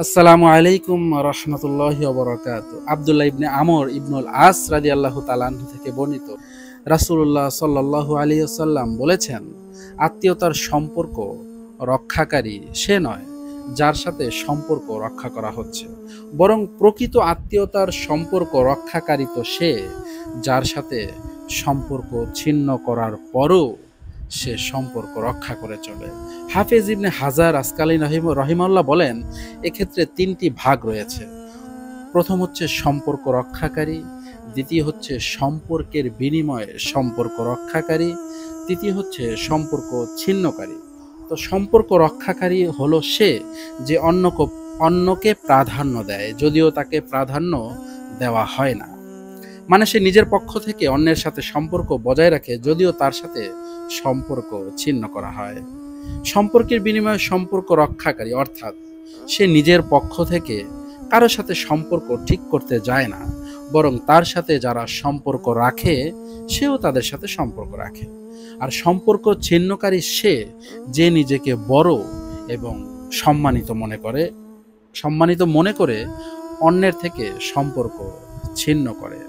আসসালামু আলাইকুম রহমতুল্লাহি ওয়া বারাকাতুহু। আব্দুল্লাহ ইবনে আমর ইবনুল আস রাদিয়াল্লাহু তাআলা আনহু থেকে বর্ণিত, রাসূলুল্লাহ সাল্লাল্লাহু আলাইহি ওয়াসাল্লাম বলেছেন, আত্মীয়তার সম্পর্ক রক্ষাকারী সে নয় যার সাথে সম্পর্ক রক্ষা করা হচ্ছে, বরং প্রকৃত আত্মীয়তার সম্পর্ক রক্ষাকারী তো সে যার সাথে সম্পর্ক ছিন্ন করার পরও সে সম্পর্ক রক্ষা করে চলে। হাফেজ ইবনে হাজার আসকালী রহিমাহুল্লাহ বলেন, এক্ষেত্রে তিনটি ভাগ রয়েছে। প্রথম হচ্ছে সম্পর্ক রক্ষাকারী, দ্বিতীয় হচ্ছে সম্পর্কের বিনিময়ে সম্পর্ক রক্ষাকারী, তৃতীয় হচ্ছে সম্পর্ক ছিন্নকারী। তো সম্পর্ক রক্ষাকারী হলো সে যে অন্যকে প্রাধান্য দেয় যদিও তাকে প্রাধান্য দেওয়া হয় না। মানে সে নিজের পক্ষ থেকে অন্যের সাথে সম্পর্ক বজায় রাখে যদিও তার সাথে সম্পর্ক ছিন্ন করা হয়। সম্পর্কের বিনিময়ে সম্পর্ক রক্ষাকারী অর্থাৎ সে নিজের পক্ষ থেকে কারোর সাথে সম্পর্ক ঠিক করতে যায় না, বরং তার সাথে যারা সম্পর্ক রাখে সেও তাদের সাথে সম্পর্ক রাখে। আর সম্পর্ক ছিন্নকারী সে যে নিজেকে বড় এবং সম্মানিত মনে করে অন্যের থেকে সম্পর্ক ছিন্ন করে।